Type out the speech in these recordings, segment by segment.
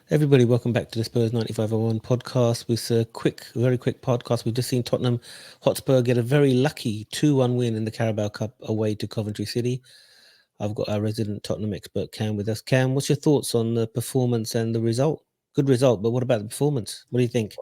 Everybody, welcome back to the Spurs 9501 podcast. With a very quick podcast. We've just seen Tottenham Hotspur get a very lucky 2-1 win in the Carabao Cup away to Coventry City. I've got our resident Tottenham expert, Cam, with us. Cam, what's your thoughts on the performance and the result? Good result, but what about the performance? What do you think?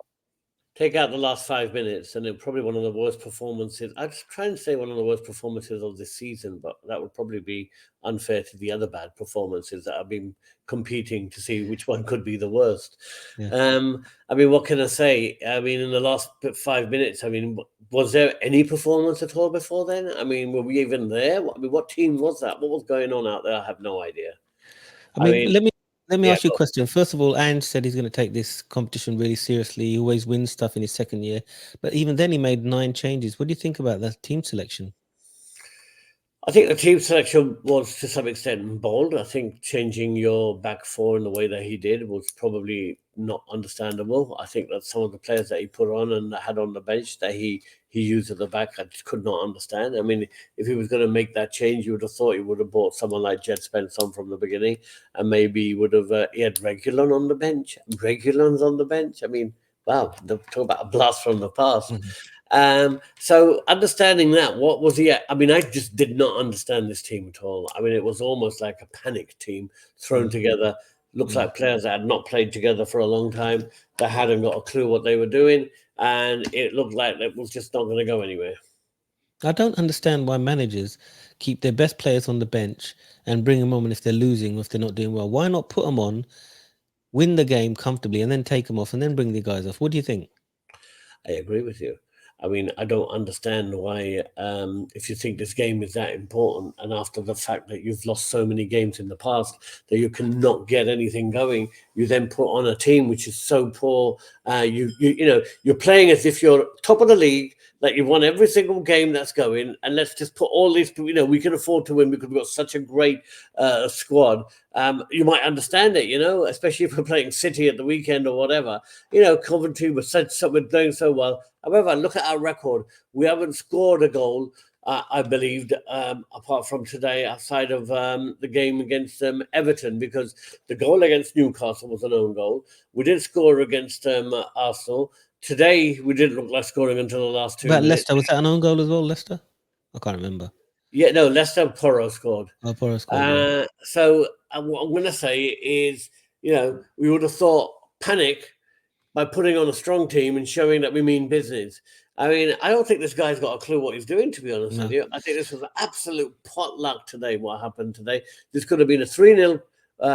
Take out the last 5 minutes, and it probably one of the worst performances. I'd try and say one of the worst performances of this season, but that would probably be unfair to the other bad performances that have been competing to see which one could be the worst. Yeah. I mean, what can I say? I mean, in the last 5 minutes, I mean, was there any performance at all before then? I mean, were we even there? I mean, what team was that? What was going on out there? I have no idea. I I mean, mean, let me yeah, ask you a question. First of all, Ange said he's going to take this competition really seriously. He always wins stuff in his second year, but even then, he made 9 changes. What do you think about that team selection? I think the team selection was to some extent bold. I think changing your back four in the way that he did was probably not understandable. I think that some of the players that he put on and had on the bench that he used at the back, I just could not understand. I mean, if he was going to make that change, you would have thought he would have bought someone like Jed Spence on from the beginning, and maybe he would have he had Regulon on the bench. Regulon's on the bench. I mean, wow, talk about a blast from the past. Mhm. So understanding that, what was he? I mean, I just did not understand this team at all. I mean, it was almost like a panic team thrown Mm, together. Looks mm. like players that had not played together for a long time, that hadn't got a clue what they were doing, and it looked like it was just not going to go anywhere. I don't understand why managers keep their best players on the bench and bring them on if they're losing or if they're not doing well. Why not put them on, win the game comfortably, and then take them off and then bring the guys off? What do you think? I agree with you. I mean, I don't understand why, if you think this game is that important, and after the fact that you've lost so many games in the past that you cannot get anything going, you then put on a team which is so poor. You're playing as if you're top of the league, that you've won every single game that's going, and let's just put all these. We can afford to win because we've got such a great squad. You might understand it, especially if we're playing City at the weekend or whatever. Coventry was doing so well. However, look at our record. We haven't scored a goal, I believed, apart from today, outside of the game against Everton, because the goal against Newcastle was an own goal. We did score against Arsenal. Today, we didn't look like scoring until the last two About minutes. Leicester, was that an own goal as well, Leicester? I can't remember. Yeah, no, Leicester Porro scored. Oh, Porro scored, yeah. So what I'm going to say is, we would have thought panic by putting on a strong team and showing that we mean business. I mean, I don't think this guy's got a clue what he's doing, to be honest with No. you. I think this was an absolute potluck today, what happened today. This could have been a 3-0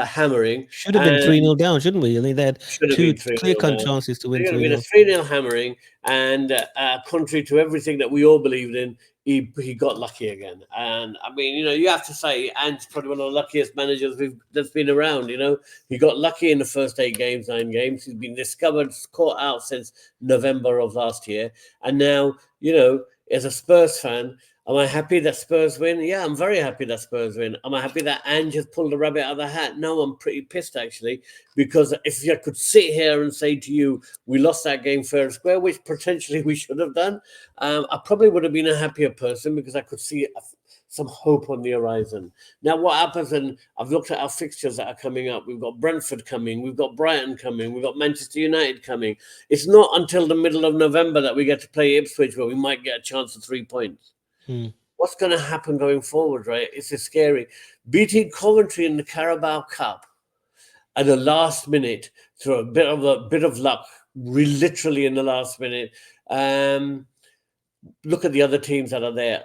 hammering, Should have been and 3-0 down, shouldn't we? I mean, they had should have two been 3 clear 0 cut down. chances to win It's going to be 3-0. a 3-0 hammering, and contrary to everything that we all believed in, he got lucky again. And I mean, you have to say, Ant's probably one of the luckiest managers that's been around. He got lucky in the first 8 games, 9 games. He's been discovered, caught out since November of last year, and now, as a Spurs fan, am I happy that Spurs win? Yeah, I'm very happy that Spurs win. Am I happy that Ange has pulled the rabbit out of the hat? No, I'm pretty pissed actually, because if I could sit here and say to you, we lost that game fair and square, which potentially we should have done, I probably would have been a happier person because I could see some hope on the horizon. Now, what happens? And I've looked at our fixtures that are coming up. We've got Brentford coming, we've got Brighton coming, we've got Manchester United coming. It's not until the middle of November that we get to play Ipswich where we might get a chance of 3 points. Hmm. What's going to happen going forward, right? It's just scary. Beating Coventry in the Carabao Cup at the last minute through a bit of luck, literally in the last minute. Look at the other teams that are there.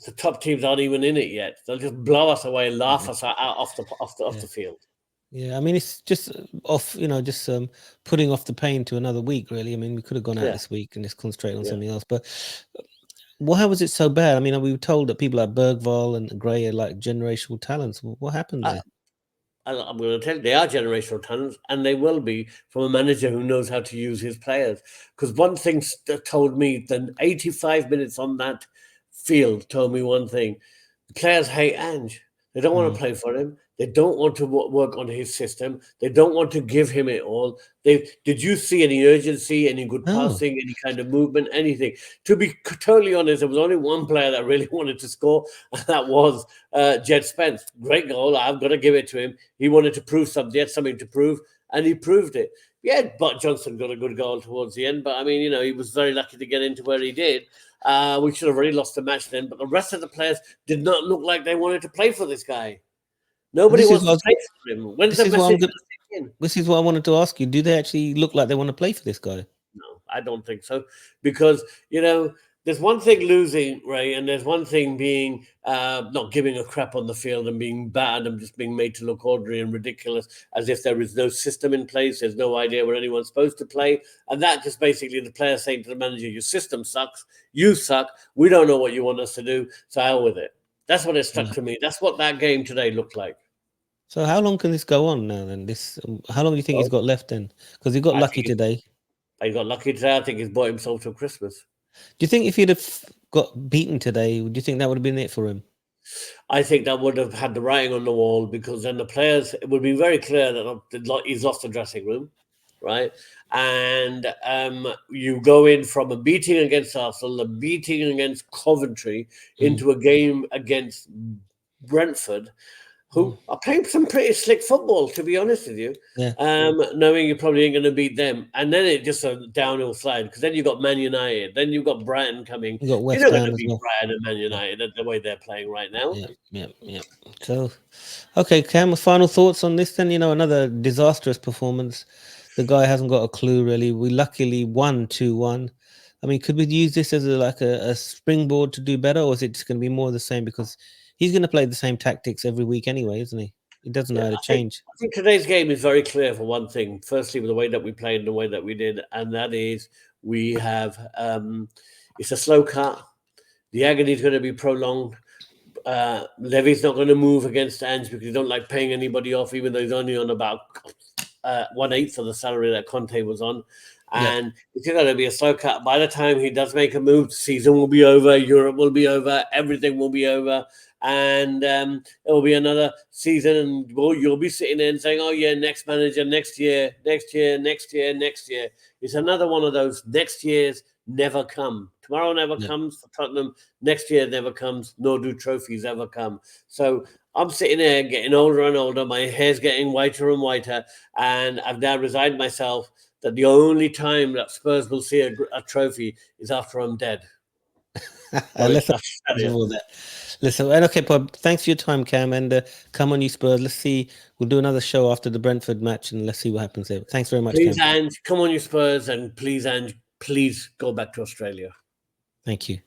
The top teams aren't even in it yet. They'll just blow us away, laugh Yeah. us out off Yeah. the field. Yeah. I mean, it's just off, just putting off the pain to another week, really. I mean, we could have gone out Yeah, this week and just concentrate on yeah. something else. But why was it so bad? I mean, we were told that people like Bergval and Gray are like generational talents. What happened I, there? I'm going to tell you, they are generational talents, and they will be from a manager who knows how to use his players. Because one thing told me, the 85 minutes on that field told me one thing: the players hate Ange. They don't want Mm, to play for him. They don't want to work on his system. They don't want to give him it all. Did you see any urgency, any good No. passing, any kind of movement, anything? To be totally honest, there was only one player that really wanted to score, and that was Jed Spence. Great goal. I've got to give it to him. He wanted to prove something. He had something to prove, and he proved it. Yeah, but Johnson got a good goal towards the end. But I mean, he was very lucky to get into where he did. We should have already lost the match then. But the rest of the players did not look like they wanted to play for this guy. Nobody wants to play for him. When's the message going to stick in? This is what I wanted to ask you. Do they actually look like they want to play for this guy? No, I don't think so. Because, there's one thing losing, Ray, and there's one thing being not giving a crap on the field and being bad and just being made to look ordinary and ridiculous, as if there is no system in place. There's no idea where anyone's supposed to play. And that just basically the player saying to the manager, your system sucks. You suck. We don't know what you want us to do. So hell with it. That's what it struck to me. That's what that game today looked like. So how long can this go on now then? How long do you think he's got left then? Because he got lucky today. He got lucky today. I think he's bought himself till Christmas. Do you think if he'd have got beaten today, do you think that would have been it for him? I think that would have had the writing on the wall, because then the players, it would be very clear that he's lost the dressing room, right? And you go in from a beating against Arsenal, a beating against Coventry, into a game against Brentford, who are playing some pretty slick football, to be honest with you. Yeah. Knowing you probably ain't going to beat them. And then it just a downhill slide, because then you've got Man United. Then you've got Brighton coming. You got West You're not Ham going to beat well. Brighton and Man United the way they're playing right now. Yeah. So, okay, Cam, final thoughts on this then? Another disastrous performance. The guy hasn't got a clue, really. We luckily won 2-1. I mean, could we use this as a springboard to do better, or is it just going to be more of the same? Because he's going to play the same tactics every week anyway, isn't he? He doesn't know how to change. I think today's game is very clear for one thing. Firstly, with the way that we played and the way that we did, and that is we have it's a slow cut. The agony is going to be prolonged. Levy's not going to move against Ange because he don't like paying anybody off, even though he's only on about 1/8 of the salary that Conte was on. And it's going to be a slow cut. By the time he does make a move, the season will be over, Europe will be over, everything will be over. And it will be another season, and you'll be sitting there and saying, oh, yeah, next manager, next year. It's another one of those next years never come. Tomorrow never comes for Tottenham. Next year never comes, nor do trophies ever come. So I'm sitting there getting older and older. My hair's getting whiter and whiter. And I've now resigned myself that the only time that Spurs will see a trophy is after I'm dead. Listen, and okay, Bob, thanks for your time, Cam, and come on, you Spurs. Let's see. We'll do another show after the Brentford match, and let's see what happens there. Thanks very much, Please, Cam. Ange, come on, you Spurs, and please, Ange, please go back to Australia. Thank you.